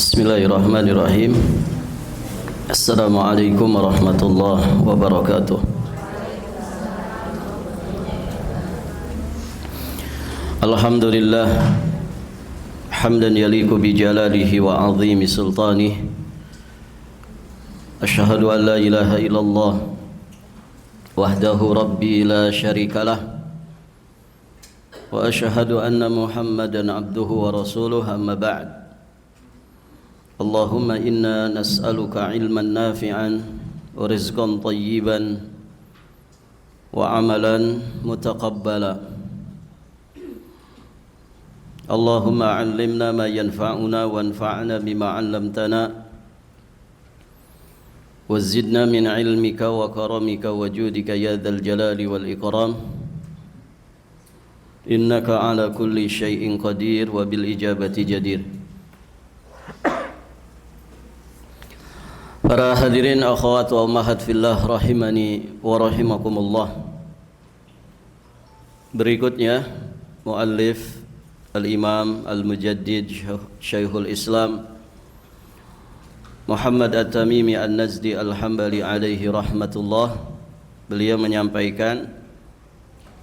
Bismillahirrahmanirrahim. Assalamualaikum warahmatullahi wabarakatuh. Alhamdulillah hamdan yaliqu bi jalalihi wa azimi sultanihi. Asyhadu an la ilaha illallah wahdahu rabbi la syarikalah wa asyhadu anna Muhammadan abduhu wa rasuluhu, amma ba'd. Allahumma inna nas'aluka ilman nafi'an wa rizqan tayyiban wa amalan mutaqabbala. Allahumma 'allimna ma yanfa'una wanfa'na bima 'allamtana wa zidna min 'ilmika wa karamika wa judika ya dzal jalali wal ikram. Innaka 'ala kulli syai'in qadir wa bil ijabati jadir. Para hadirin akhwat wa ummahat fillah rahimani wa rahimakumullah. Berikutnya muallif al-imam al-mujaddid Syekhul Islam Muhammad At-Tamimi An-Nazdi Al-Hambali alaihi rahmatullah. Beliau menyampaikan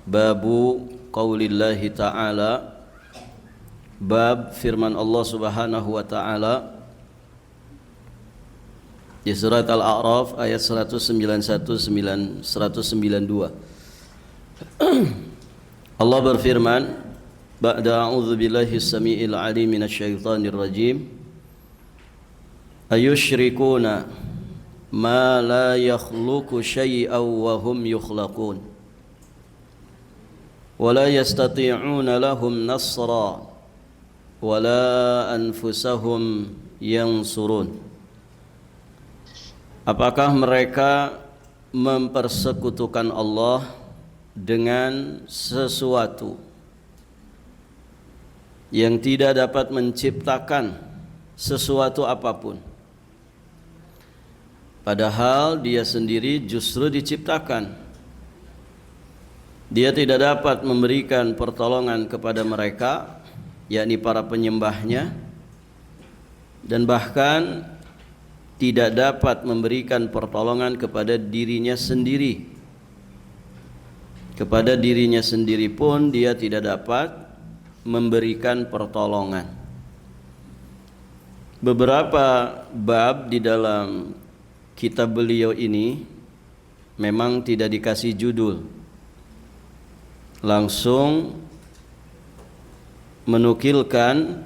babu qaulillahi ta'ala, bab firman Allah Subhanahu wa ta'ala di surat Al-A'raf ayat 191-192. Allah berfirman, ba'da a'udzu billahi as-sami'il 'alim minasyaitonir rajim, ayusyrikuna ma la yakhluqu syai'an wa hum yukhlaqun wa la yastati'una lahum nasra wa la anfusahum yansurun. Apakah mereka mempersekutukan Allah dengan sesuatu yang tidak dapat menciptakan sesuatu apapun, padahal dia sendiri justru diciptakan? Dia tidak dapat memberikan pertolongan kepada mereka, yakni para penyembahnya, dan bahkan tidak dapat memberikan pertolongan kepada dirinya sendiri. Kepada dirinya sendiri pun dia tidak dapat memberikan pertolongan. Beberapa bab di dalam kitab beliau ini memang tidak dikasih judul, langsung menukilkan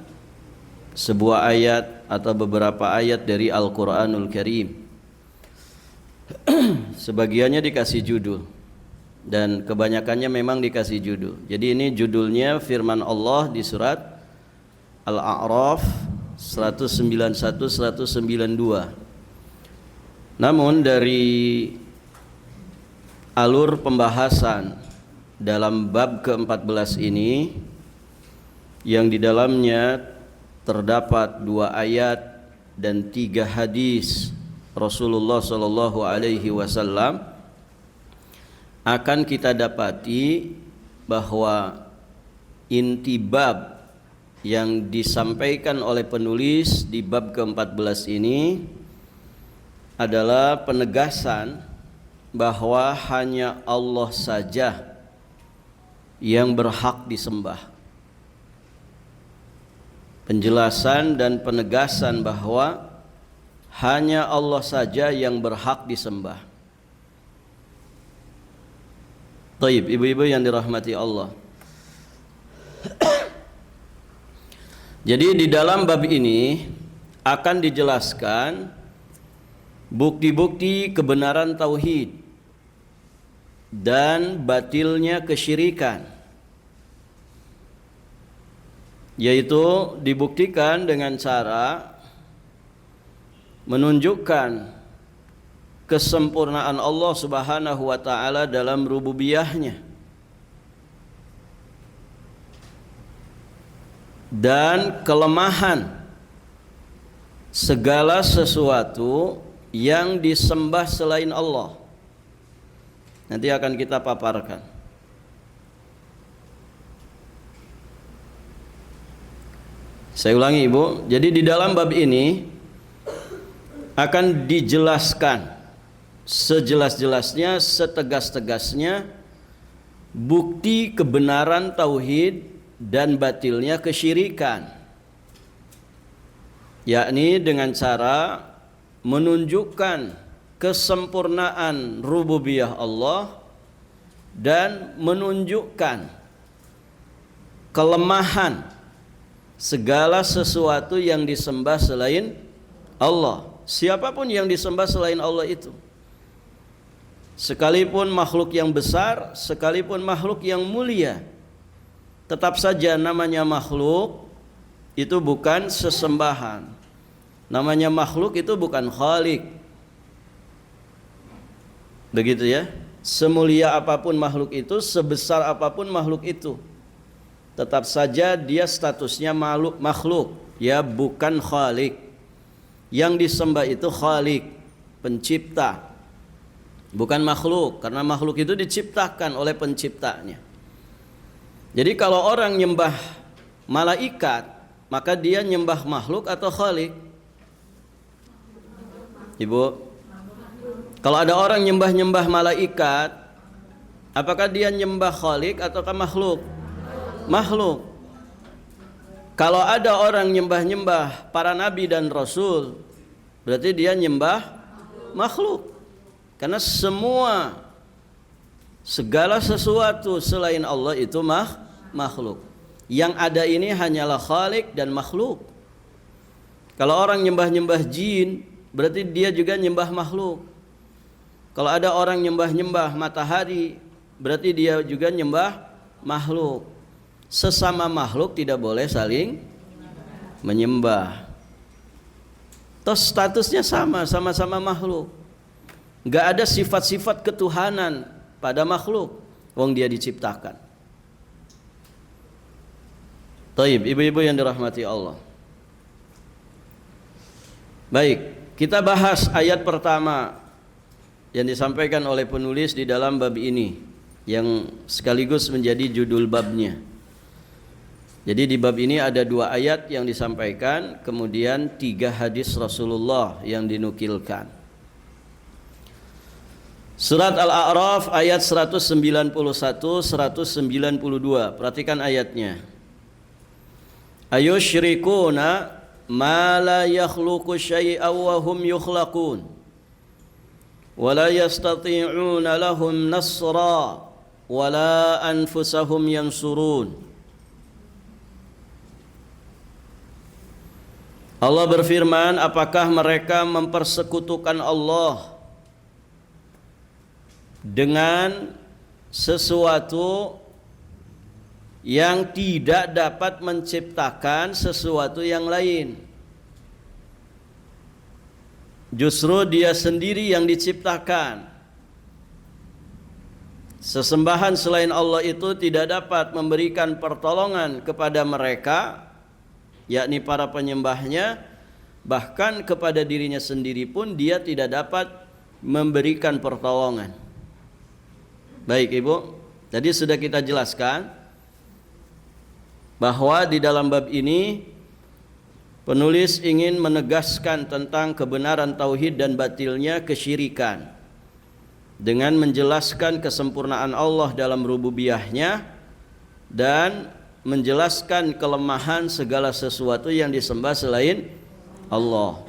sebuah ayat atau beberapa ayat dari Al-Quranul Karim. Sebagiannya dikasih judul dan kebanyakannya memang dikasih judul. Jadi ini judulnya firman Allah di surat Al-A'raf 191-192. Namun dari alur pembahasan dalam bab ke-14 ini, yang di dalamnya terdapat 2 ayat dan 3 hadis Rasulullah sallallahu alaihi wasallam, akan kita dapati bahwa inti bab yang disampaikan oleh penulis di bab ke-14 ini adalah penegasan bahwa hanya Allah saja yang berhak disembah. Penjelasan dan penegasan bahwa hanya Allah saja yang berhak disembah. Taib, ibu-ibu yang dirahmati Allah. Jadi di dalam bab ini akan dijelaskan bukti-bukti kebenaran tauhid dan batilnya kesyirikan, yaitu dibuktikan dengan cara menunjukkan kesempurnaan Allah Subhanahu wa ta'ala dalam rububiyahnya dan kelemahan segala sesuatu yang disembah selain Allah. Nanti akan kita paparkan. Saya ulangi Ibu, jadi di dalam bab ini akan dijelaskan sejelas-jelasnya, setegas-tegasnya bukti kebenaran tauhid dan batilnya kesyirikan, yakni dengan cara menunjukkan kesempurnaan rububiyah Allah dan menunjukkan kelemahan segala sesuatu yang disembah selain Allah. Siapapun yang disembah selain Allah itu, sekalipun makhluk yang besar, sekalipun makhluk yang mulia, tetap saja namanya makhluk itu bukan sesembahan. Namanya makhluk itu bukan khalik. Begitu ya. Semulia apapun makhluk itu, sebesar apapun makhluk itu, tetap saja dia statusnya makhluk, ya bukan khalik. Yang disembah itu khalik, pencipta, bukan makhluk, karena makhluk itu diciptakan oleh penciptanya. Jadi kalau orang nyembah malaikat, maka dia nyembah makhluk atau khalik? Ibu, kalau ada orang nyembah-nyembah malaikat, apakah dia nyembah khalik ataukah makhluk? Makhluk. Kalau ada orang nyembah-nyembah para nabi dan rasul, berarti dia nyembah makhluk. Karena segala sesuatu selain Allah itu makhluk. Yang ada ini hanyalah khalik dan makhluk. Kalau orang nyembah-nyembah jin, berarti dia juga nyembah makhluk. Kalau ada orang nyembah-nyembah matahari, berarti dia juga nyembah makhluk. Sesama makhluk tidak boleh saling menyembah. Toh statusnya sama-sama makhluk. Gak ada sifat-sifat ketuhanan pada makhluk, wong dia diciptakan. Taib, ibu-ibu yang dirahmati Allah. Baik, kita bahas ayat pertama yang disampaikan oleh penulis di dalam bab ini, yang sekaligus menjadi judul babnya. Jadi di bab ini ada 2 ayat yang disampaikan, kemudian 3 hadis Rasulullah yang dinukilkan. Surat Al-A'raf ayat 191, 192. Perhatikan ayatnya. Ayusyrikuna ma la yakhluqu syai'an wa hum yukhlaqun wa la yastati'una lahum nasra wa la anfusahum yansurun. Allah berfirman, apakah mereka mempersekutukan Allah dengan sesuatu yang tidak dapat menciptakan sesuatu yang lain? Justru dia sendiri yang diciptakan. Sesembahan selain Allah itu tidak dapat memberikan pertolongan kepada mereka, yakni para penyembahnya, bahkan kepada dirinya sendiri pun dia tidak dapat memberikan pertolongan. Baik Ibu, tadi sudah kita jelaskan bahwa di dalam bab ini penulis ingin menegaskan tentang kebenaran tauhid dan batilnya kesyirikan dengan menjelaskan kesempurnaan Allah dalam rububiyahnya dan menjelaskan kelemahan segala sesuatu yang disembah selain Allah.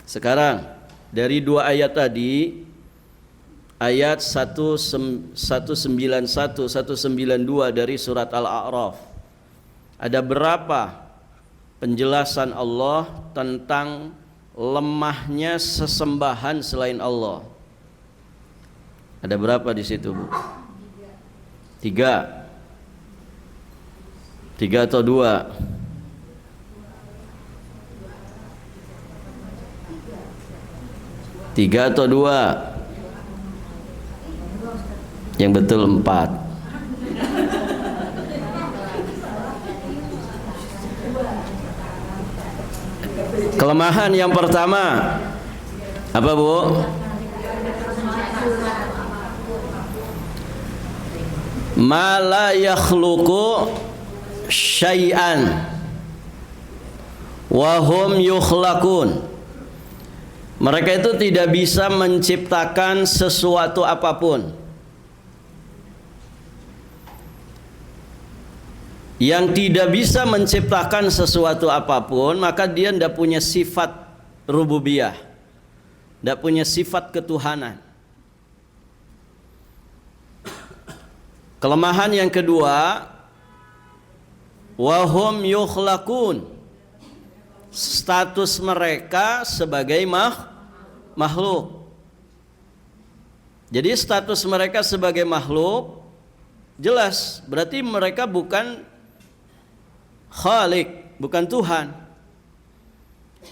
Sekarang dari 2 ayat tadi, ayat 191, 192 dari surat Al-A'raf, ada berapa penjelasan Allah tentang lemahnya sesembahan selain Allah? Ada berapa di situ, Bu? 3 atau 2? 3 atau 2? Yang betul 4. Kelemahan yang pertama apa, Bu? Ma la yakhluqu syai'an wa hum yukhlaqun. Mereka itu tidak bisa menciptakan sesuatu apapun. Yang tidak bisa menciptakan sesuatu apapun, maka dia tidak punya sifat rububiyah, tidak punya sifat ketuhanan. Kelemahan yang kedua, wahum yukhlaqun, status mereka sebagai makhluk. Jadi status mereka sebagai makhluk jelas, berarti mereka bukan Khalik, bukan Tuhan.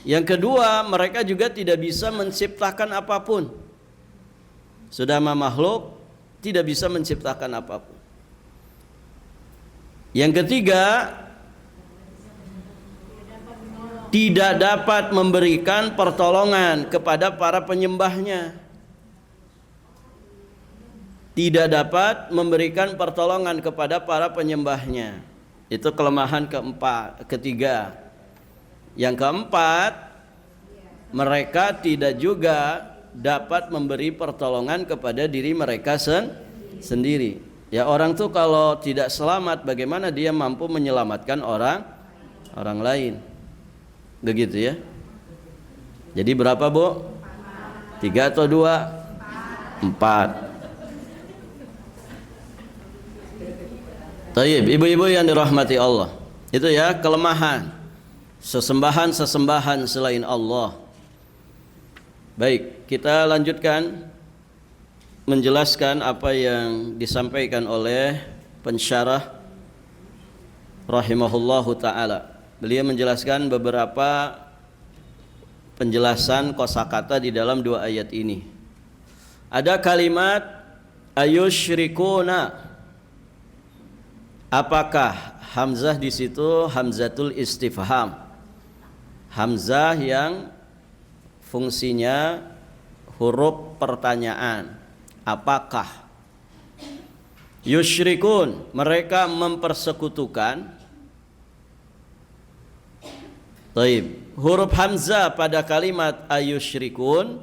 Yang kedua, mereka juga tidak bisa menciptakan apapun. Sudah makhluk, tidak bisa menciptakan apapun. Yang ketiga, tidak dapat memberikan pertolongan kepada para penyembahnya. Tidak dapat memberikan pertolongan kepada para penyembahnya. Itu kelemahan ketiga. Yang keempat, mereka tidak juga dapat memberi pertolongan kepada diri mereka sendiri. Ya, orang tuh kalau tidak selamat, bagaimana dia mampu menyelamatkan orang lain? Begitu ya. Jadi berapa, Bu? 3 atau 2? 4. Tayyib, ibu-ibu yang dirahmati Allah. Itu ya kelemahan sesembahan selain Allah. Baik, kita lanjutkan menjelaskan apa yang disampaikan oleh pensyarah rahimahullahu taala. Beliau menjelaskan beberapa penjelasan kosakata di dalam 2 ayat ini. Ada kalimat ayusyrikuna. Apakah? Hamzah di situ hamzatul istifham. Hamzah yang fungsinya huruf pertanyaan. Apakah? Yusyrikun, mereka mempersekutukan. Taib. Huruf hamzah pada kalimat ayusyrikun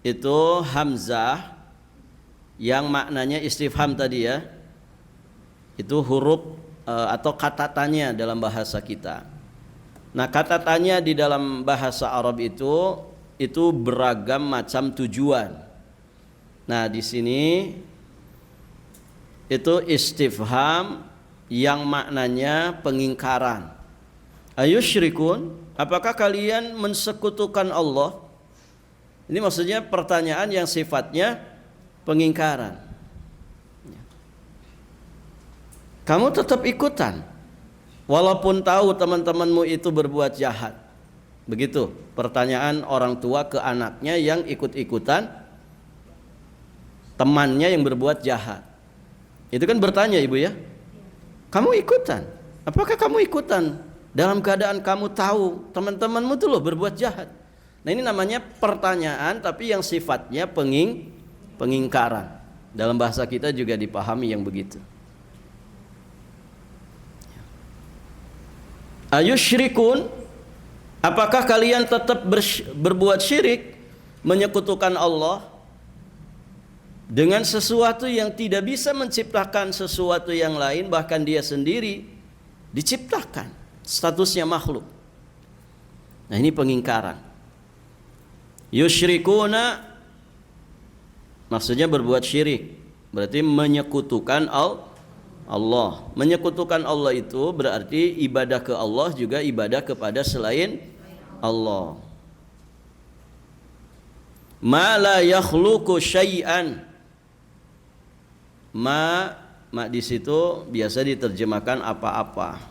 itu hamzah yang maknanya istifham tadi ya. Itu huruf atau kata tanya dalam bahasa kita. Nah, kata tanya di dalam bahasa Arab itu beragam macam tujuan. Nah, di sini itu istifham yang maknanya pengingkaran. Ayusyrikun, apakah kalian mensekutukan Allah? Ini maksudnya pertanyaan yang sifatnya pengingkaran. Kamu tetap ikutan walaupun tahu teman-temanmu itu berbuat jahat. Begitu pertanyaan orang tua ke anaknya yang ikut-ikutan temannya yang berbuat jahat. Itu kan bertanya, Ibu ya. Kamu ikutan? Apakah kamu ikutan dalam keadaan kamu tahu teman-temanmu tuh loh berbuat jahat? Nah, ini namanya pertanyaan tapi yang sifatnya pengingkaran. Dalam bahasa kita juga dipahami yang begitu. Ayusyrikun, apakah kalian tetap berbuat syirik, menyekutukan Allah dengan sesuatu yang tidak bisa menciptakan sesuatu yang lain, bahkan dia sendiri diciptakan, statusnya makhluk. Nah, ini pengingkaran. Yusyrikuna maksudnya berbuat syirik, berarti menyekutukan Allah. Menyekutukan Allah itu berarti ibadah ke Allah juga ibadah kepada selain Allah. Ma la yakhluqu syai'an. Ma di situ biasa diterjemahkan apa-apa.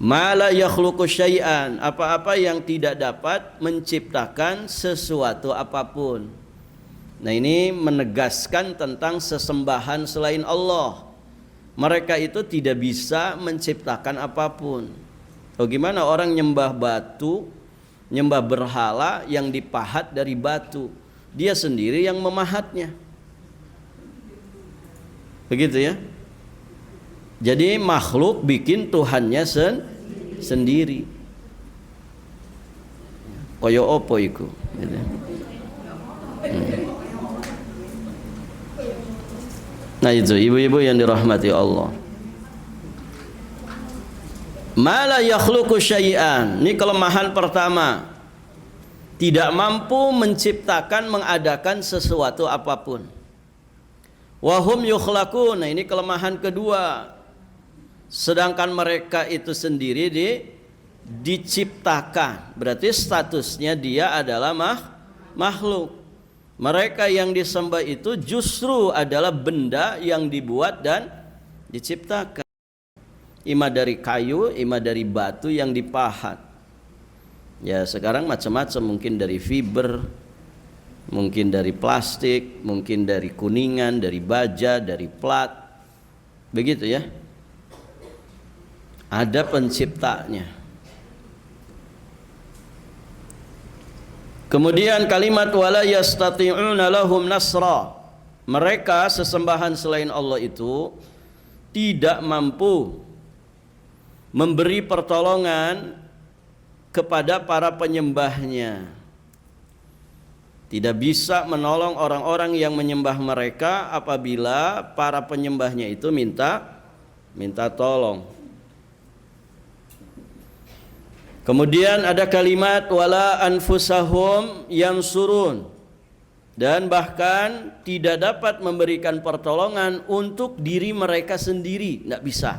Ma la yakhluqu syai'an, apa-apa yang tidak dapat menciptakan sesuatu apapun. Nah, ini menegaskan tentang sesembahan selain Allah. Mereka itu tidak bisa menciptakan apapun. Oh, gimana orang nyembah batu, nyembah berhala yang dipahat dari batu, dia sendiri yang memahatnya. Begitu ya. Jadi makhluk bikin Tuhannya sendiri. Kaya apa iku? Gitu. Nah itu ibu-ibu yang dirahmati Allah. Mala yakhluqu syai'an. Ini kelemahan pertama. Tidak mampu menciptakan, mengadakan sesuatu apapun. Wahum yukhlaqun. Nah ini kelemahan kedua. Sedangkan mereka itu sendiri diciptakan. Berarti statusnya dia adalah makhluk. Mereka yang disembah itu justru adalah benda yang dibuat dan diciptakan. Ima dari kayu, ima dari batu yang dipahat. Ya sekarang macam-macam, mungkin dari fiber, mungkin dari plastik, mungkin dari kuningan, dari baja, dari plat. Begitu ya. Ada penciptanya. Kemudian kalimat wala yastati'una lahum nasra. Mereka sesembahan selain Allah itu tidak mampu memberi pertolongan kepada para penyembahnya. Tidak bisa menolong orang-orang yang menyembah mereka apabila para penyembahnya itu minta tolong. Kemudian ada kalimat wala anfusahum yansurun, dan bahkan tidak dapat memberikan pertolongan untuk diri mereka sendiri, tidak bisa.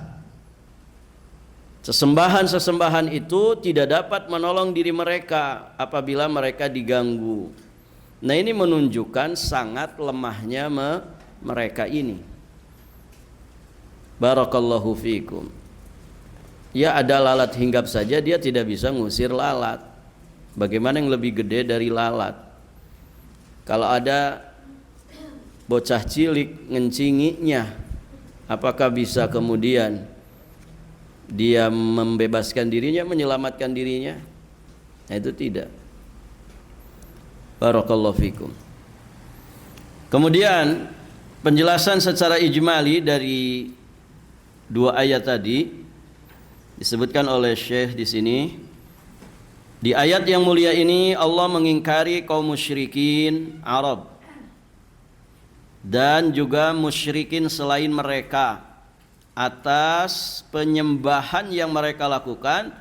Sesembahan-sesembahan itu tidak dapat menolong diri mereka apabila mereka diganggu. Nah ini menunjukkan sangat lemahnya mereka ini. Barakallahu fikum. Ya ada lalat hinggap saja dia tidak bisa ngusir lalat. Bagaimana yang lebih gede dari lalat? Kalau ada bocah cilik ngencinginya, apakah bisa kemudian dia membebaskan dirinya, menyelamatkan dirinya? Nah itu tidak. Barakallahu fikum. Kemudian penjelasan secara ijmali dari dua ayat tadi disebutkan oleh Syekh di sini. Di ayat yang mulia ini Allah mengingkari kaum musyrikin Arab dan juga musyrikin selain mereka atas penyembahan yang mereka lakukan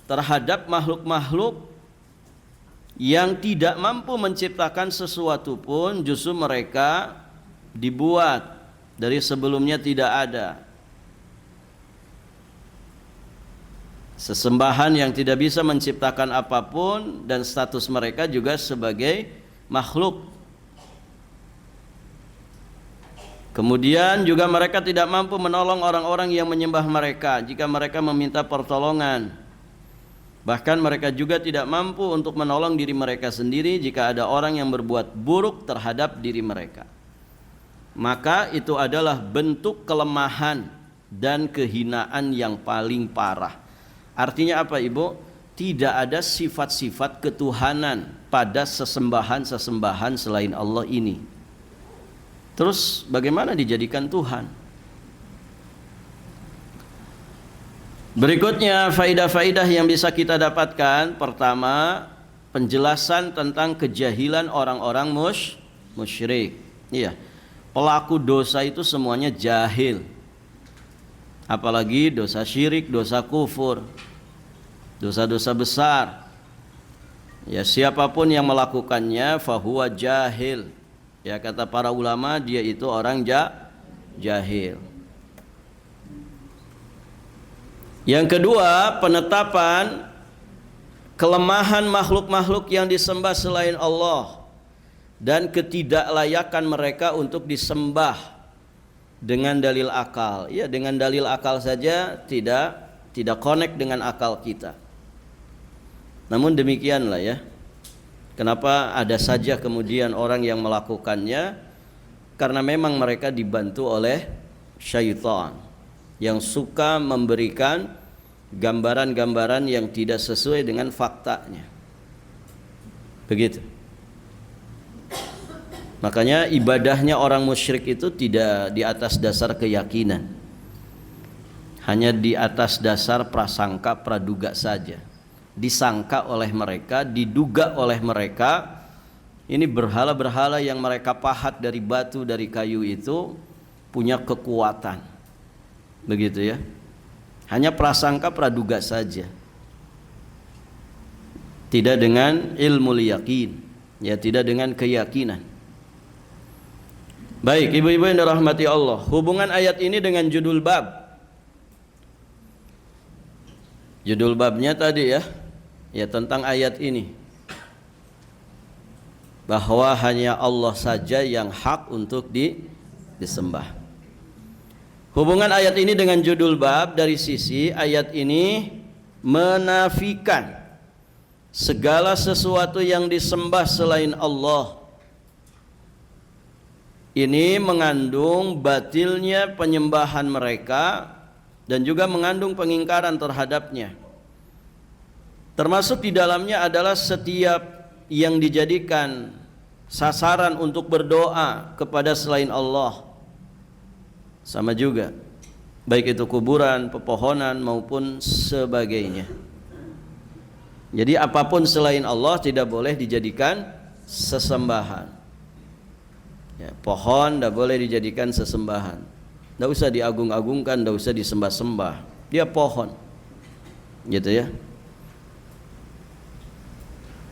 terhadap makhluk-makhluk yang tidak mampu menciptakan sesuatu pun, justru mereka dibuat dari sebelumnya tidak ada. Sesembahan yang tidak bisa menciptakan apapun dan status mereka juga sebagai makhluk. Kemudian juga mereka tidak mampu menolong orang-orang yang menyembah mereka jika mereka meminta pertolongan. Bahkan mereka juga tidak mampu untuk menolong diri mereka sendiri jika ada orang yang berbuat buruk terhadap diri mereka. Maka itu adalah bentuk kelemahan dan kehinaan yang paling parah. Artinya apa Ibu? Tidak ada sifat-sifat ketuhanan pada sesembahan-sesembahan selain Allah ini. Terus bagaimana dijadikan Tuhan? Berikutnya faidah-faidah yang bisa kita dapatkan. Pertama, penjelasan tentang kejahilan orang-orang musyrik. Iya, pelaku dosa itu semuanya jahil. Apalagi dosa syirik, dosa kufur, dosa-dosa besar. Ya siapapun yang melakukannya fahuwa jahil. Ya kata para ulama dia itu orang jahil. Yang kedua, penetapan kelemahan makhluk-makhluk yang disembah selain Allah dan ketidaklayakan mereka untuk disembah dengan dalil akal. Ya, dengan dalil akal saja tidak connect dengan akal kita. Namun demikianlah ya. Kenapa ada saja kemudian orang yang melakukannya? Karena memang mereka dibantu oleh syaitan yang suka memberikan gambaran-gambaran yang tidak sesuai dengan faktanya. Begitu. Makanya ibadahnya orang musyrik itu tidak di atas dasar keyakinan. hanya di atas dasar prasangka praduga saja. Disangka oleh mereka, diduga oleh mereka, ini berhala-berhala yang mereka pahat dari batu, dari kayu itu punya kekuatan. Begitu ya. Hanya prasangka praduga saja. Tidak dengan ilmu yakin, ya, tidak dengan keyakinan. Baik, ibu-ibu yang dirahmati Allah, hubungan ayat ini dengan judul bab. Judul babnya tadi ya tentang ayat ini, bahwa hanya Allah saja yang hak untuk disembah. Hubungan ayat ini dengan judul bab dari sisi ayat ini menafikan segala sesuatu yang disembah selain Allah. Ini mengandung batilnya penyembahan mereka dan juga mengandung pengingkaran terhadapnya. Termasuk di dalamnya adalah setiap yang dijadikan sasaran untuk berdoa kepada selain Allah, sama juga, baik itu kuburan, pepohonan maupun sebagainya. Jadi apapun selain Allah tidak boleh dijadikan sesembahan. Ya, pohon tidak boleh dijadikan sesembahan. Tidak usah diagung-agungkan, tidak usah disembah-sembah. Dia pohon, gitu ya.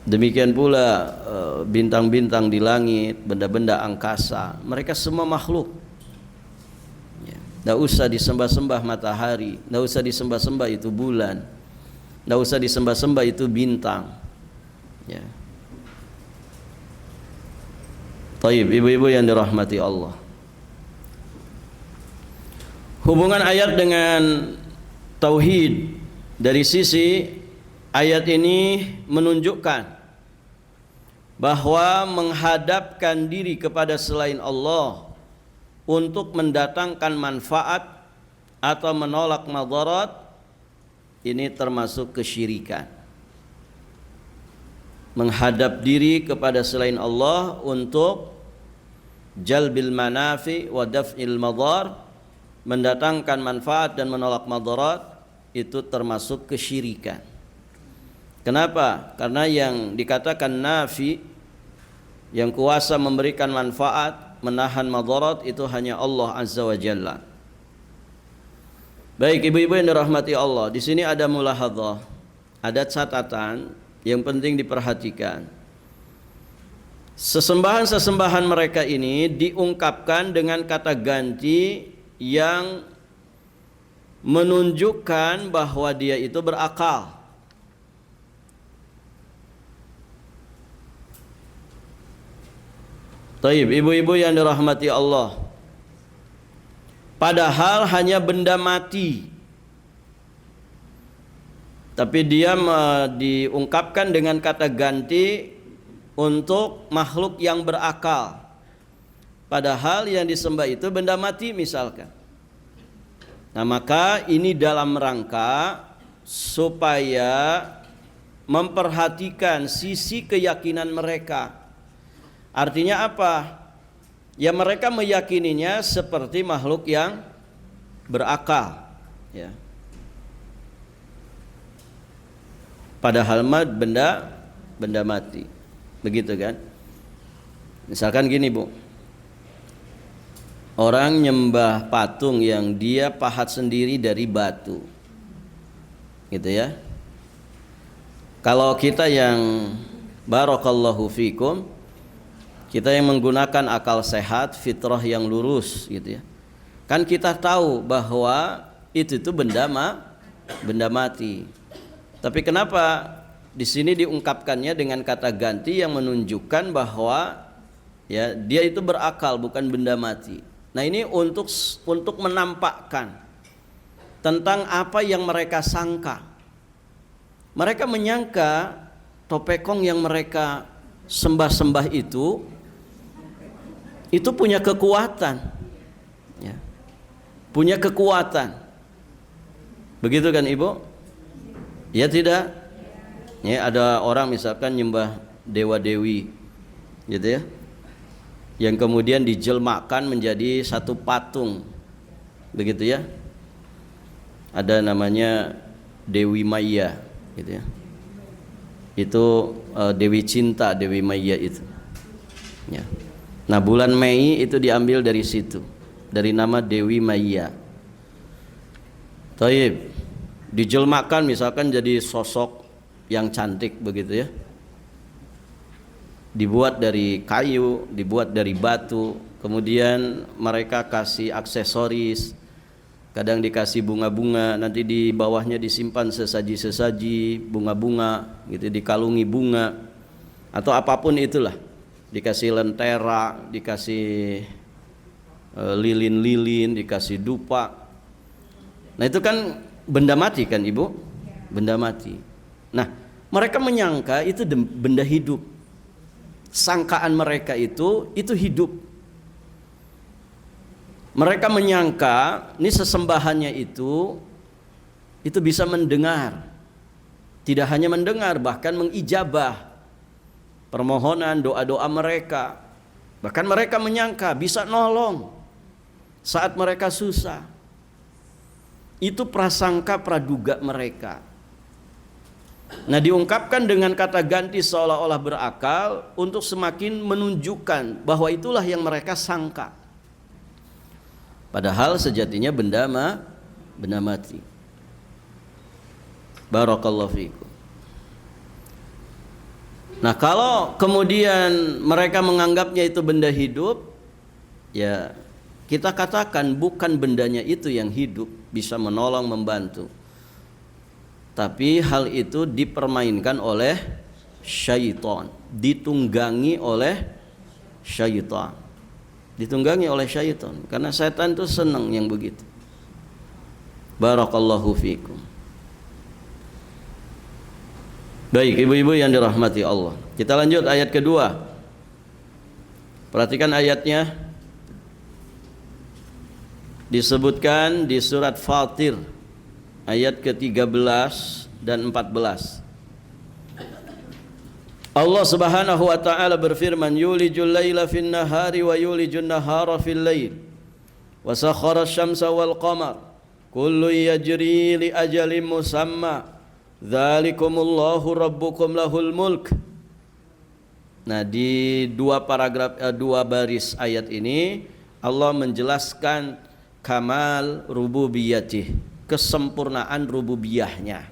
Demikian pula bintang-bintang di langit, benda-benda angkasa, mereka semua makhluk. Tidak usah disembah-sembah matahari, tidak usah disembah-sembah itu bulan, tidak usah disembah-sembah itu bintang. Ya. Taib, ibu-ibu yang dirahmati Allah. Hubungan ayat dengan tauhid dari sisi ayat ini menunjukkan bahwa menghadapkan diri kepada selain Allah untuk mendatangkan manfaat atau menolak madarat ini termasuk kesyirikan. Menghadap diri kepada selain Allah untuk jalbil manafi wa daf'il madar, mendatangkan manfaat dan menolak madarat, itu termasuk kesyirikan. Kenapa? Karena yang dikatakan nafi, yang kuasa memberikan manfaat, menahan madarat, itu hanya Allah Azza wa Jalla. Baik, ibu-ibu yang dirahmati Allah, di sini ada mulahadzah, ada catatan yang penting diperhatikan. Sesembahan-sesembahan mereka ini diungkapkan dengan kata ganti yang menunjukkan bahwa dia itu berakal. Taib, ibu-ibu yang dirahmati Allah, padahal hanya benda mati, tapi dia diungkapkan dengan kata ganti untuk makhluk yang berakal. Padahal yang disembah itu benda mati misalkan. Nah, maka ini dalam rangka supaya memperhatikan sisi keyakinan mereka. Artinya apa? Ya, mereka meyakininya seperti makhluk yang berakal, ya. Padahal benda mati. Begitu kan? Misalkan gini, Bu. Orang nyembah patung yang dia pahat sendiri dari batu. Gitu ya. Kalau kita yang barakallahu fikum, kita yang menggunakan akal sehat, fitrah yang lurus gitu ya. Kan kita tahu bahwa itu benda mati. Tapi kenapa di sini diungkapkannya dengan kata ganti yang menunjukkan bahwa ya dia itu berakal, bukan benda mati. Nah, ini untuk menampakkan tentang apa yang mereka sangka. Mereka menyangka topekong yang mereka sembah-sembah itu punya kekuatan, ya. Punya kekuatan. Begitu kan, Ibu? Ya tidak? Ya, ada orang misalkan nyembah dewa-dewi gitu ya, yang kemudian dijelmakan menjadi satu patung, begitu ya. Ada namanya Dewi Maya gitu ya. Itu Dewi Cinta, Dewi Maya itu ya. Nah bulan Mei itu diambil dari situ, dari nama Dewi Maya. Taib, dijelmakan misalkan jadi sosok yang cantik begitu ya, dibuat dari kayu, dibuat dari batu, kemudian mereka kasih aksesoris, kadang dikasih bunga-bunga, nanti di bawahnya disimpan sesaji-sesaji bunga-bunga gitu, dikalungi bunga atau apapun itulah, dikasih lentera, dikasih lilin-lilin, dikasih dupa. Nah itu kan benda mati kan ibu, benda mati. Nah mereka menyangka itu benda hidup, sangkaan mereka itu hidup. Mereka menyangka ini sesembahannya itu bisa mendengar, tidak hanya mendengar, bahkan mengijabah permohonan doa-doa mereka. Bahkan mereka menyangka bisa nolong saat mereka susah. Itu prasangka praduga mereka. Nah diungkapkan dengan kata ganti seolah-olah berakal untuk semakin menunjukkan bahwa itulah yang mereka sangka. Padahal sejatinya benda mati. Barakallahu fiikum. Nah kalau kemudian mereka menganggapnya itu benda hidup, ya kita katakan bukan bendanya itu yang hidup, bisa menolong, membantu. Tapi hal itu dipermainkan oleh syaitan, ditunggangi oleh syaitan. Ditunggangi oleh syaitan, karena setan itu senang yang begitu. Barakallahu fiikum. Baik ibu-ibu yang dirahmati Allah, kita lanjut ayat kedua. Perhatikan ayatnya. Disebutkan di surat Fatir ayat ke-13 dan 14. Allah Subhanahu wa taala berfirman, yulijul laila fin nahari wa yulijun nahara fil lail wa sakhkhara asy-syamsa wal qamar kullu yajri li ajalin musamma dzalikumullahu rabbukum lahul mulk. Nah di dua paragraf, dua baris ayat ini Allah menjelaskan kamal rububiyatih, kesempurnaan rububiyahnya.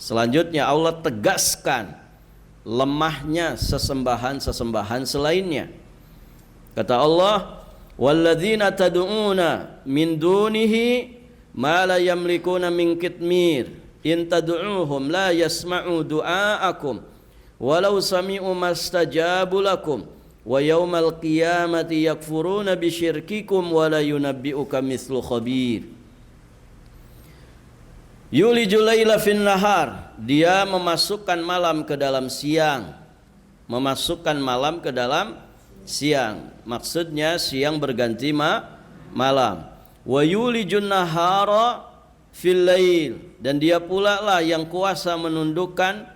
Selanjutnya Allah tegaskan lemahnya sesembahan-sesembahan selainnya. Kata Allah, walladzina tad'una min dunihi ma la yamlikuna min qitmir in tad'uuhum la yasma'u du'aakum walau sami'u mastajabu lakum wa yaumal qiyamati yakfuruna bisyirkikum wa la yunabbi'uka mithlu khabir. Yulijul laila fin nahar, dia memasukkan malam ke dalam siang, memasukkan malam ke dalam siang, maksudnya siang berganti malam. Wa yulijun nahara fil lail, dan dia pula lah yang kuasa menundukkan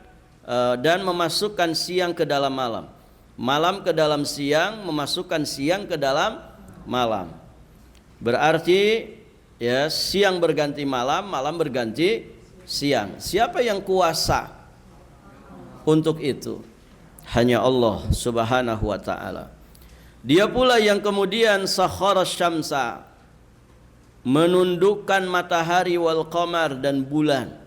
dan memasukkan siang ke dalam malam. Malam ke dalam siang, memasukkan siang ke dalam malam. Berarti ya siang berganti malam, malam berganti siang. Siapa yang kuasa untuk itu? Hanya Allah Subhanahu wa taala. Dia pula yang kemudian sakhara syamsa, menundukkan matahari wal qamar dan bulan.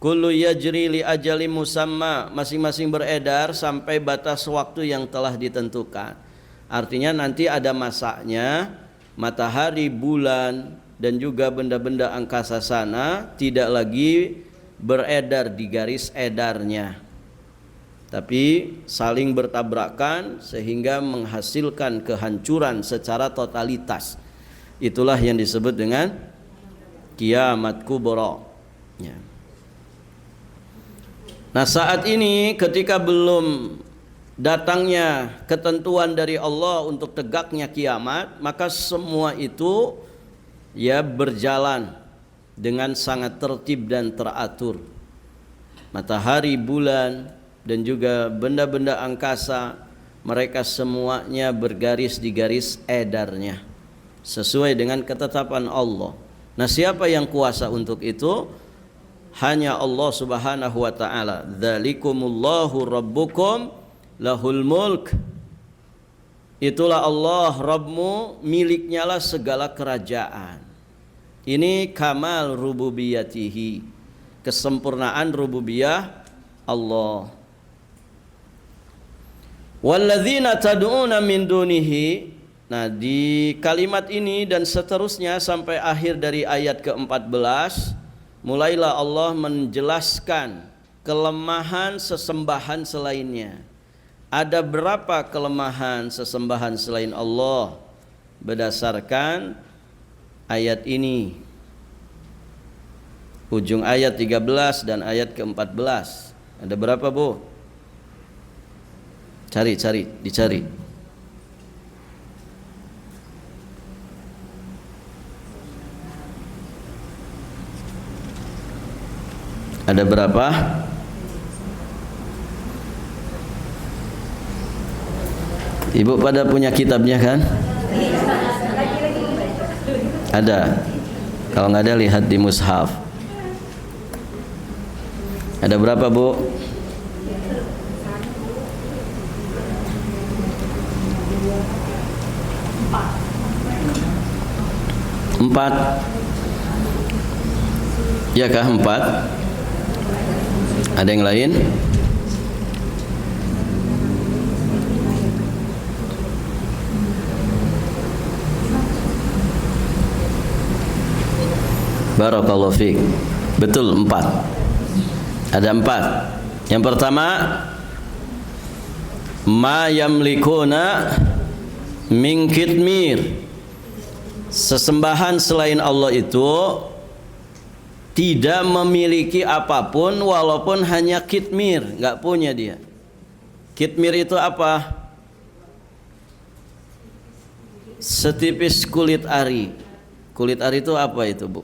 Kullu yajri li ajalin musamma, masing-masing beredar sampai batas waktu yang telah ditentukan. Artinya nanti ada masanya, matahari, bulan dan juga benda-benda angkasa sana tidak lagi beredar di garis edarnya, tapi saling bertabrakan sehingga menghasilkan kehancuran secara totalitas. Itulah yang disebut dengan kiamat kubra. Ya. Nah saat ini ketika belum datangnya ketentuan dari Allah untuk tegaknya kiamat, maka semua itu ya berjalan dengan sangat tertib dan teratur. Matahari, bulan dan juga benda-benda angkasa, mereka semuanya bergaris di garis edarnya sesuai dengan ketetapan Allah. Nah, siapa yang kuasa untuk itu? Hanya Allah Subhanahu wa taala. Dzalikumullahu rabbukum lahul mulk. Itulah Allah Rabbmu, miliknya lah segala kerajaan. Ini kamal rububiyatihi, kesempurnaan rububiyah Allah. Walladzina tad'una min dunihi. Nah, di kalimat ini dan seterusnya sampai akhir dari ayat ke-14, mulailah Allah menjelaskan kelemahan sesembahan selainnya. Ada berapa kelemahan sesembahan selain Allah berdasarkan ayat ini. Ujung ayat 13 dan ayat ke-14. Ada berapa, Bu? Dicari. Ada berapa? Ibu pada punya kitabnya kan? Ada. Kalau nggak ada lihat di mushaf. Ada berapa, Bu? Empat. Ya kah, 4? Ada yang lain? Barakallahu fiik. Betul, 4. Ada 4. Yang pertama, ma yamlikuna min kitmir. Sesembahan selain Allah itu tidak memiliki apapun walaupun hanya kitmir, nggak punya dia. Kitmir itu apa? Setipis kulit ari. Kulit ari itu apa itu, Bu?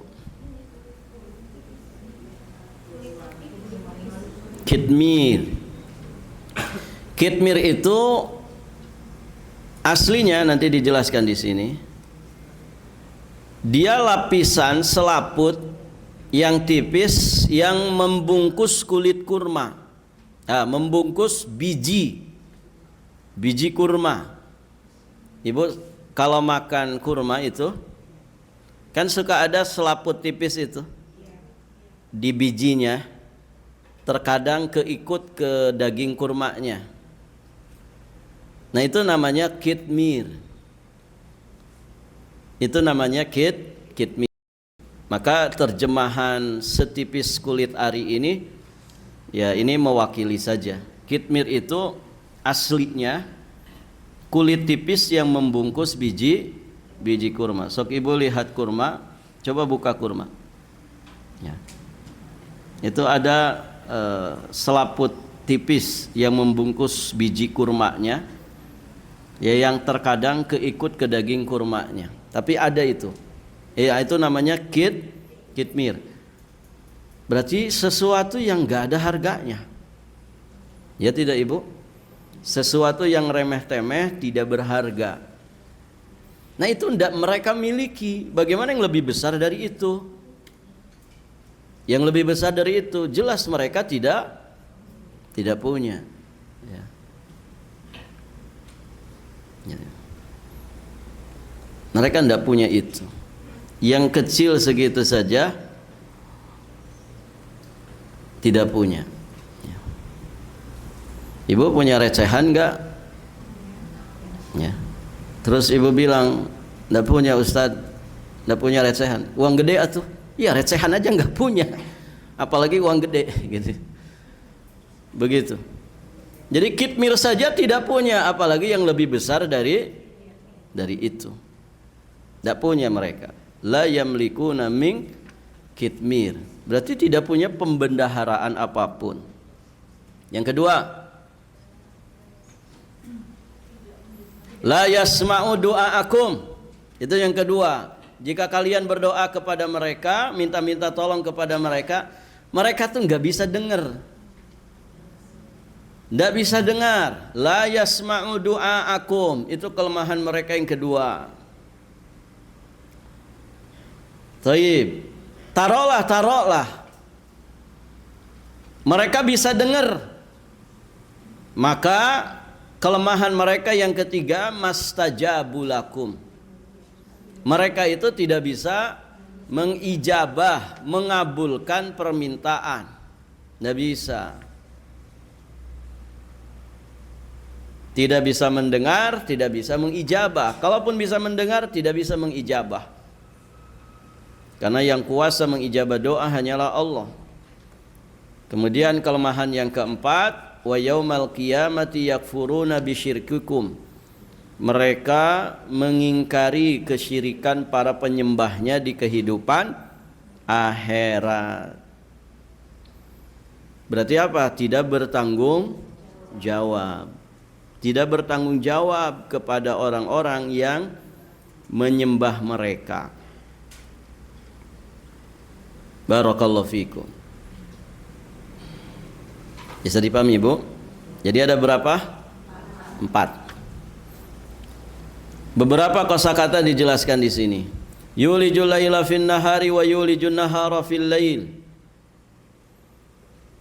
Kitmir. Kitmir itu aslinya nanti dijelaskan di sini. Dia lapisan selaput yang tipis yang membungkus kulit kurma. Membungkus biji kurma. Ibu kalau makan kurma itu kan suka ada selaput tipis itu di bijinya, terkadang keikut ke daging kurmanya. Nah, itu namanya kitmir. Itu namanya kitmir. Maka terjemahan setipis kulit ari ini, ya ini mewakili saja. Kitmir itu aslinya kulit tipis yang membungkus biji kurma. Sok ibu lihat kurma, coba buka kurma. Ya. Itu ada selaput tipis yang membungkus biji kurmanya, ya yang terkadang keikut ke daging kurmanya. Tapi ada itu. Ya, itu namanya kitmir. Berarti sesuatu yang enggak ada harganya. Ya tidak, Ibu? Sesuatu yang remeh-temeh, tidak berharga. Nah, itu enggak mereka miliki. Bagaimana yang lebih besar dari itu? Yang lebih besar dari itu jelas mereka tidak punya. Ya. Mereka tidak punya itu. Yang kecil segitu saja tidak punya. Ya. Ibu punya recehan enggak? Ya. Terus ibu bilang, tidak punya Ustadz, tidak punya recehan. Uang gede atuh? Iya, recehan aja nggak punya, apalagi uang gede, gitu. Begitu. Jadi kitmir saja tidak punya, apalagi yang lebih besar dari itu. Tidak punya mereka. La yamlikuna min kitmir. Berarti tidak punya pembendaharaan apapun. Yang kedua, la yasma'u du'aakum. Itu yang kedua. Jika kalian berdoa kepada mereka, minta tolong kepada mereka, mereka tuh nggak bisa dengar. Nggak bisa dengar. La yasma'u du'aakum. Itu kelemahan mereka yang kedua. Thaib. Taruhlah. Mereka bisa dengar. Maka kelemahan mereka yang ketiga, mastajabulakum. Mereka itu tidak bisa mengijabah, mengabulkan permintaan. Tidak bisa. Tidak bisa mendengar, tidak bisa mengijabah. Kalaupun bisa mendengar, tidak bisa mengijabah. Karena yang kuasa mengijabah doa hanyalah Allah. Kemudian kelemahan yang keempat, wa yaumal qiyamati yakfuruna bisyirkikum. Mereka mengingkari kesyirikan para penyembahnya di kehidupan akhirat. Berarti apa? Tidak bertanggung jawab. Tidak bertanggung jawab kepada orang-orang yang menyembah mereka. Barakallahu fikum. Bisa dipahami, Bu? Jadi ada berapa? 4. Beberapa kosakata dijelaskan di sini. Yulijul laila fin nahari wa yulijun nahara fil lail.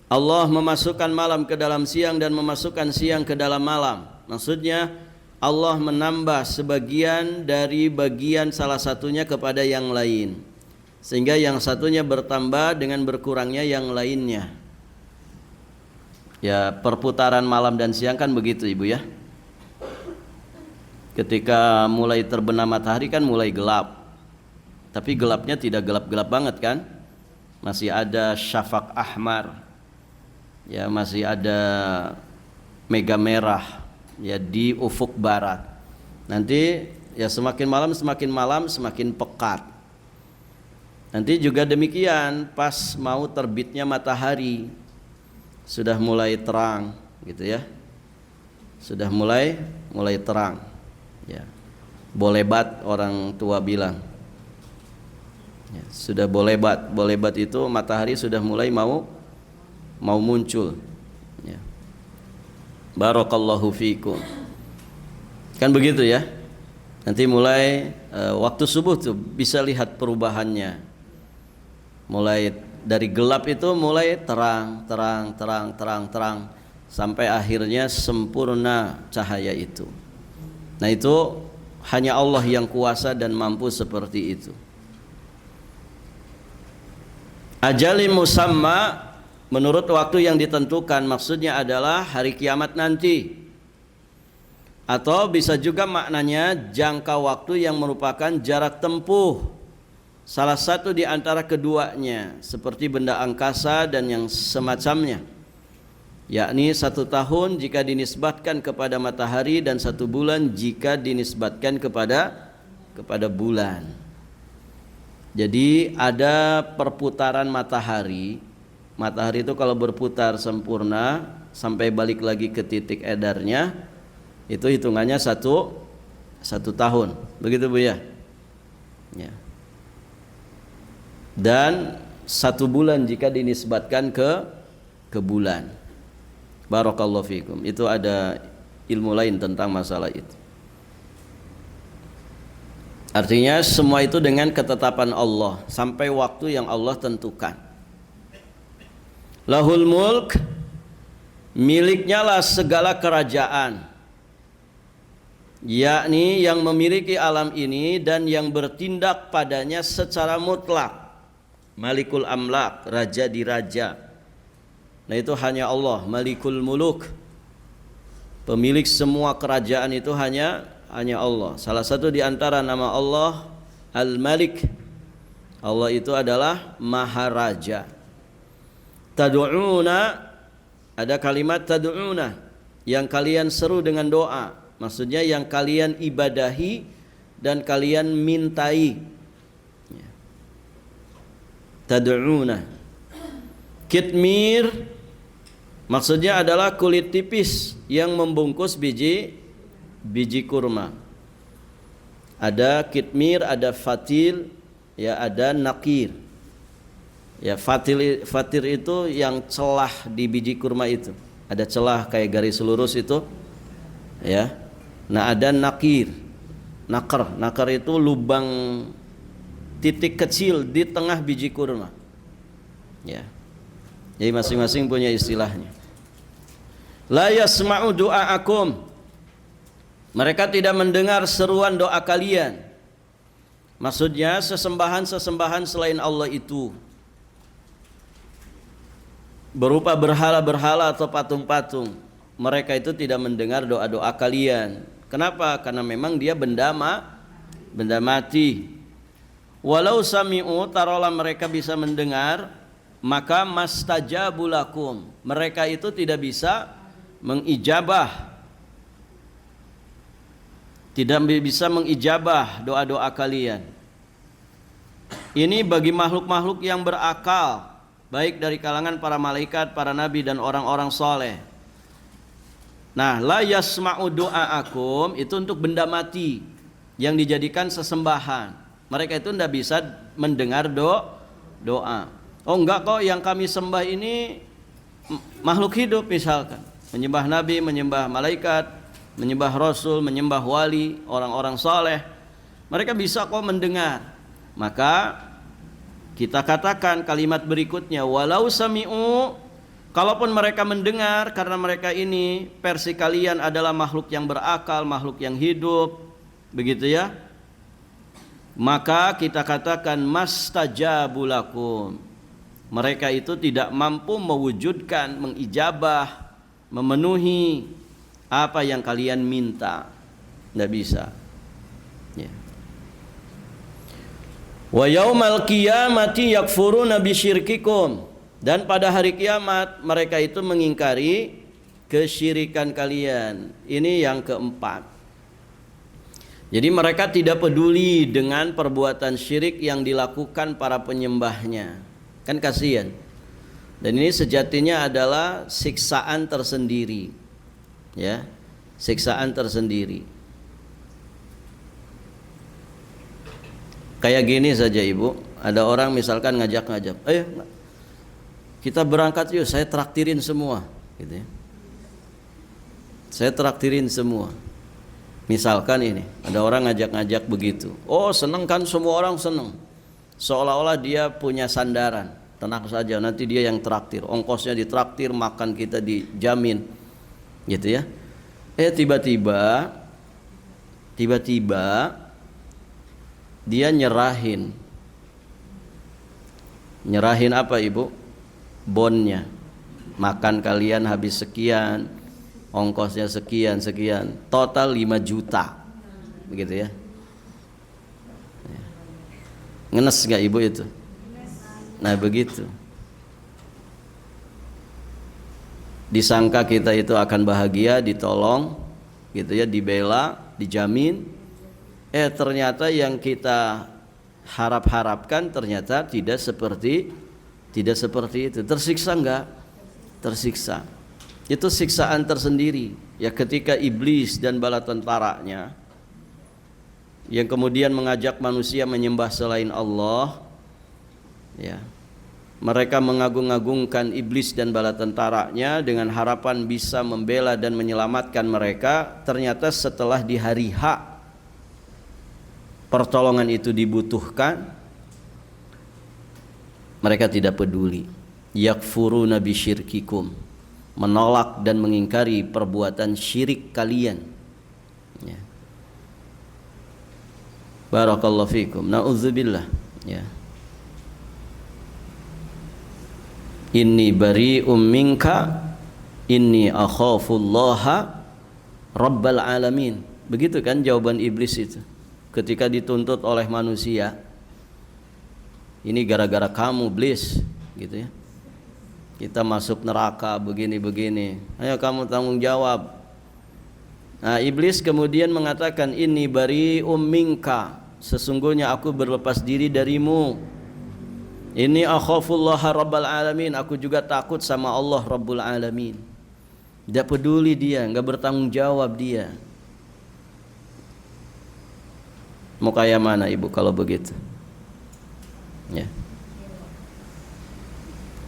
Allah memasukkan malam ke dalam siang dan memasukkan siang ke dalam malam. Maksudnya Allah menambah sebagian dari bagian salah satunya kepada yang lain, sehingga yang satunya bertambah dengan berkurangnya yang lainnya. Ya, perputaran malam dan siang kan begitu, Ibu ya. Ketika mulai terbenam matahari kan mulai gelap. Tapi gelapnya tidak gelap-gelap banget kan? Masih ada syafaq ahmar. Ya, masih ada mega merah ya di ufuk barat. Nanti ya semakin malam semakin pekat. Nanti juga demikian pas mau terbitnya matahari sudah mulai terang gitu ya. Sudah mulai terang. Ya. Bolebat orang tua bilang. Ya, sudah bolebat. Bolebat itu matahari sudah mulai mau muncul. Ya. Barakallahu fikum. Kan begitu ya. Nanti mulai waktu subuh tuh bisa lihat perubahannya. Mulai dari gelap itu mulai terang sampai akhirnya sempurna cahaya itu. Nah, itu hanya Allah yang kuasa dan mampu seperti itu. Ajali musamma, menurut waktu yang ditentukan, maksudnya adalah hari kiamat nanti. Atau bisa juga maknanya jangka waktu yang merupakan jarak tempuh, salah satu di antara keduanya, seperti benda angkasa dan yang semacamnya, yakni 1 tahun jika dinisbatkan kepada matahari dan 1 bulan jika dinisbatkan kepada bulan. Jadi ada perputaran matahari. Matahari itu kalau berputar sempurna sampai balik lagi ke titik edarnya, itu hitungannya satu tahun. Begitu, Bu ya? Ya. Dan 1 bulan jika dinisbatkan ke bulan. Barakallahu fikum. Itu ada ilmu lain tentang masalah itu. Artinya semua itu dengan ketetapan Allah sampai waktu yang Allah tentukan. Lahul mulk, miliknya lah segala kerajaan, yakni yang memiliki alam ini dan yang bertindak padanya secara mutlak. Malikul amlak, raja di raja. Nah, itu hanya Allah, Malikul Muluk. Pemilik semua kerajaan itu hanya Allah. Salah satu di antara nama Allah Al-Malik. Allah itu adalah Maharaja. Tad'una, ada kalimat tad'una, yang kalian seru dengan doa. Maksudnya yang kalian ibadahi dan kalian mintai. Tad'una. Kitmir maksudnya adalah kulit tipis yang membungkus biji kurma. Ada kitmir, ada fatil, ya ada nakir. Ya, fatir itu yang celah di biji kurma itu. Ada celah kayak garis lurus itu. Ya. Nah, ada nakir. Nakar itu lubang titik kecil di tengah biji kurma. Ya. Jadi masing-masing punya istilahnya. La yasma'u du'aakum. Mereka tidak mendengar seruan doa kalian. Maksudnya sesembahan-sesembahan selain Allah itu berupa berhala-berhala atau patung-patung. Mereka itu tidak mendengar doa-doa kalian. Kenapa? Karena memang dia benda mati. Walau sami'u, taruhlah mereka bisa mendengar, maka mastajabu lakum. Mereka itu tidak bisa mengijabah, tidak bisa mengijabah doa-doa kalian. Ini bagi makhluk-makhluk yang berakal, baik dari kalangan para malaikat, para nabi dan orang-orang soleh. Nah, la yasma'u du'aakum itu untuk benda mati yang dijadikan sesembahan. Mereka itu tidak bisa mendengar doa. Oh enggak kok, yang kami sembah ini makhluk hidup misalkan, menyembah nabi, menyembah malaikat, menyembah rasul, menyembah wali, orang-orang soleh. Mereka bisa kok mendengar. Maka kita katakan kalimat berikutnya, walau sami'u, kalaupun mereka mendengar, karena mereka ini versi kalian adalah makhluk yang berakal, makhluk yang hidup, begitu ya, maka kita katakan mastajabu lakum. Mereka itu tidak mampu mewujudkan, mengijabah, memenuhi apa yang kalian minta. Tidak bisa ya. Wa yaumal qiyamati yakfuruna bisyirkikum. Dan pada hari kiamat mereka itu mengingkari kesyirikan kalian. Ini yang keempat. Jadi mereka tidak peduli dengan perbuatan syirik yang dilakukan para penyembahnya. Kan kasihan. Dan ini sejatinya adalah siksaan tersendiri. Ya, siksaan tersendiri. Kayak gini saja Ibu, ada orang misalkan ngajak-ngajak, ayo kita berangkat yuk, saya traktirin semua, gitu ya. Saya traktirin semua. Misalkan ini, ada orang ngajak-ngajak begitu. Oh seneng kan, semua orang seneng. Seolah-olah dia punya sandaran. Tenang saja, nanti dia yang traktir. Ongkosnya ditraktir, makan kita dijamin. Gitu ya. Tiba-tiba dia nyerahin apa Ibu? Bonnya. Makan kalian habis sekian, ongkosnya sekian, total 5 juta, begitu ya. Ngenes gak Ibu itu? Nah begitu. Disangka kita itu akan bahagia, ditolong, gitu ya, dibela, dijamin. Ternyata yang kita harapkan ternyata tidak seperti itu. Tersiksa enggak? Tersiksa. Itu siksaan tersendiri ya, ketika iblis dan bala tentaranya yang kemudian mengajak manusia menyembah selain Allah ya, mereka mengagung-agungkan iblis dan bala tentaranya dengan harapan bisa membela dan menyelamatkan mereka. Ternyata setelah di hari H pertolongan itu dibutuhkan, mereka tidak peduli. Yakfuruna bisyirkikum, menolak dan mengingkari perbuatan syirik kalian ya. Barakallahu fikum. Na'udzubillah ya. Inni bari'um minka inni akhafullaha rabbal alamin. Begitu kan jawaban iblis itu ketika dituntut oleh manusia. Ini gara-gara kamu iblis, gitu ya. Kita masuk neraka begini-begini. Ayo kamu tanggung jawab. Nah, iblis kemudian mengatakan, inni bari'um minka, sesungguhnya aku berlepas diri darimu. Ini akhafullaha rabbal alamin, aku juga takut sama Allah Rabbul Alamin. Tidak peduli dia, enggak bertanggung jawab dia. Mau kayak mana Ibu kalau begitu? Ya.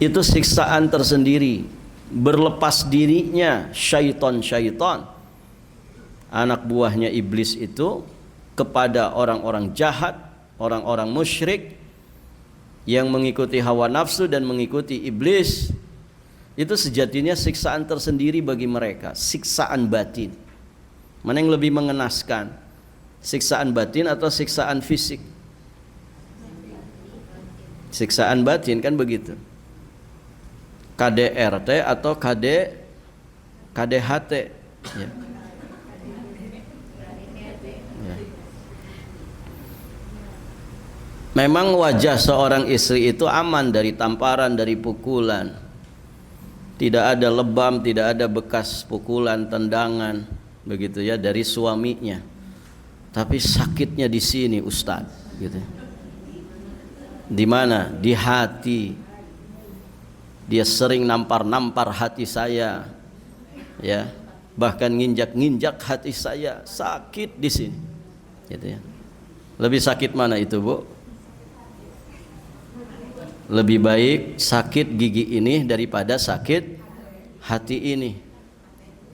Itu siksaan tersendiri. Berlepas dirinya syaitan, anak buahnya iblis itu, kepada orang-orang jahat orang-orang musyrik yang mengikuti hawa nafsu dan mengikuti iblis, itu sejatinya siksaan tersendiri bagi mereka, siksaan batin. Mana yang lebih mengenaskan, siksaan batin atau siksaan fisik? Siksaan batin kan begitu. KDRT atau KDHT ya. Memang wajah seorang istri itu aman dari tamparan, dari pukulan. Tidak ada lebam, tidak ada bekas pukulan, tendangan, begitu ya, dari suaminya. Tapi sakitnya di sini, Ustadz, gitu. Di mana? Di hati. Dia sering nampar-nampar hati saya, ya. Bahkan nginjak-nginjak hati saya, sakit di sini, gitu ya. Lebih sakit mana itu, Bu? Lebih baik sakit gigi ini daripada sakit hati ini.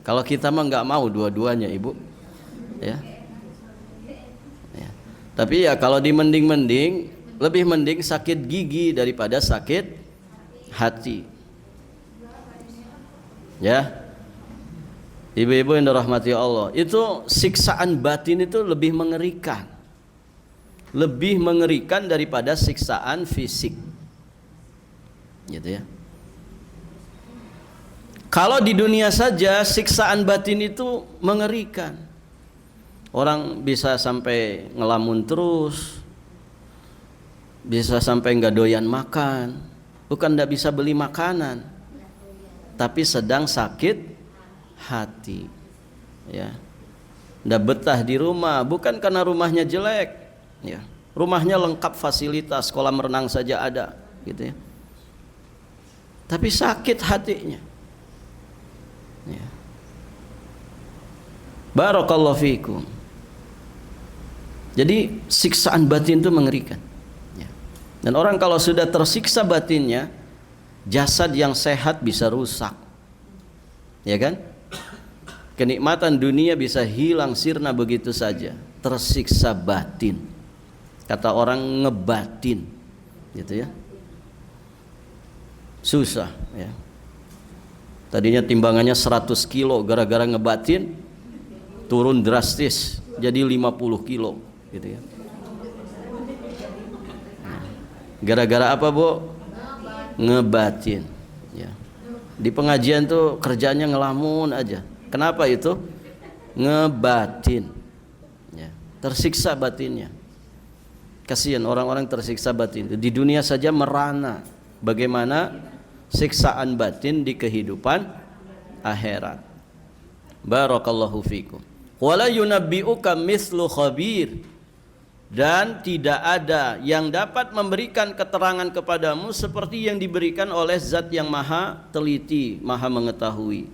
Kalau kita mah nggak mau dua-duanya, Ibu, ya. Ya. Tapi ya kalau dimending-mending, lebih mending sakit gigi daripada sakit hati, ya. Ibu-ibu yang dirahmati Allah, itu siksaan batin itu lebih mengerikan, lebih mengerikan daripada siksaan fisik, gitu ya. Kalau di dunia saja siksaan batin itu mengerikan. Orang bisa sampai ngelamun terus, bisa sampai nggak doyan makan, bukan nggak bisa beli makanan, tapi sedang sakit hati, ya. Nggak betah di rumah, bukan karena rumahnya jelek, ya. Rumahnya lengkap fasilitas, kolam renang saja ada, gitu ya. Tapi sakit hatinya, ya. Barakallahu fiikum. Jadi siksaan batin itu mengerikan, ya. Dan orang kalau sudah tersiksa batinnya, jasad yang sehat bisa rusak, ya kan? Kenikmatan dunia bisa hilang sirna begitu saja. Tersiksa batin, kata orang ngebatin, gitu ya. Susah, ya. Tadinya timbangannya 100 kilo, gara-gara ngebatin turun drastis jadi 50 kilo, gitu ya. Gara-gara apa, Bu? Ngebatin, ya. Di pengajian tuh kerjanya ngelamun aja. Kenapa itu? Ngebatin, ya. Tersiksa batinnya. Kasihan orang-orang tersiksa batin. Di dunia saja merana. Bagaimana siksaan batin di kehidupan akhirat. Barakallahu fikum. Wala yunabbi'uka mislu khabir. Dan tidak ada yang dapat memberikan keterangan kepadamu seperti yang diberikan oleh zat yang maha teliti, maha mengetahui.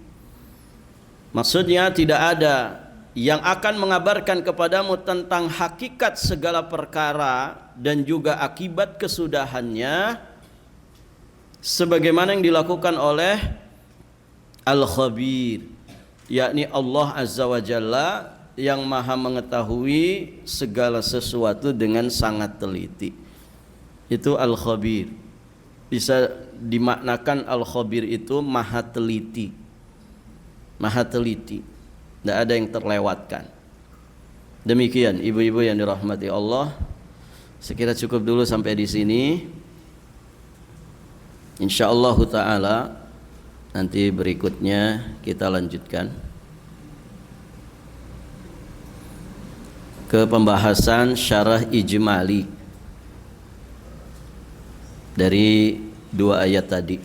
Maksudnya tidak ada yang akan mengabarkan kepadamu tentang hakikat segala perkara dan juga akibat kesudahannya sebagaimana yang dilakukan oleh Al-Khabir, yakni Allah Azza wa Jalla yang maha mengetahui segala sesuatu dengan sangat teliti. Itu Al-Khabir. Bisa dimaknakan Al-Khabir itu maha teliti. Maha teliti. Tidak ada yang terlewatkan. Demikian ibu-ibu yang dirahmati Allah. Sekira cukup dulu sampai di sini. Insyaallah ta'ala nanti berikutnya kita lanjutkan ke pembahasan syarah ijmali dari 2 ayat tadi.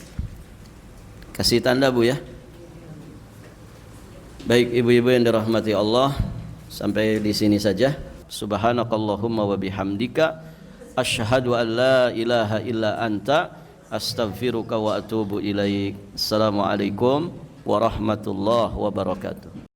Kasih tanda, Bu, ya. Baik ibu-ibu yang dirahmati Allah, sampai di sini saja. Subhanakallahumma wa bihamdika asyhadu an la ilaha illa anta astaghfiruka wa atubu ilaik. Assalamualaikum warahmatullahi wabarakatuh.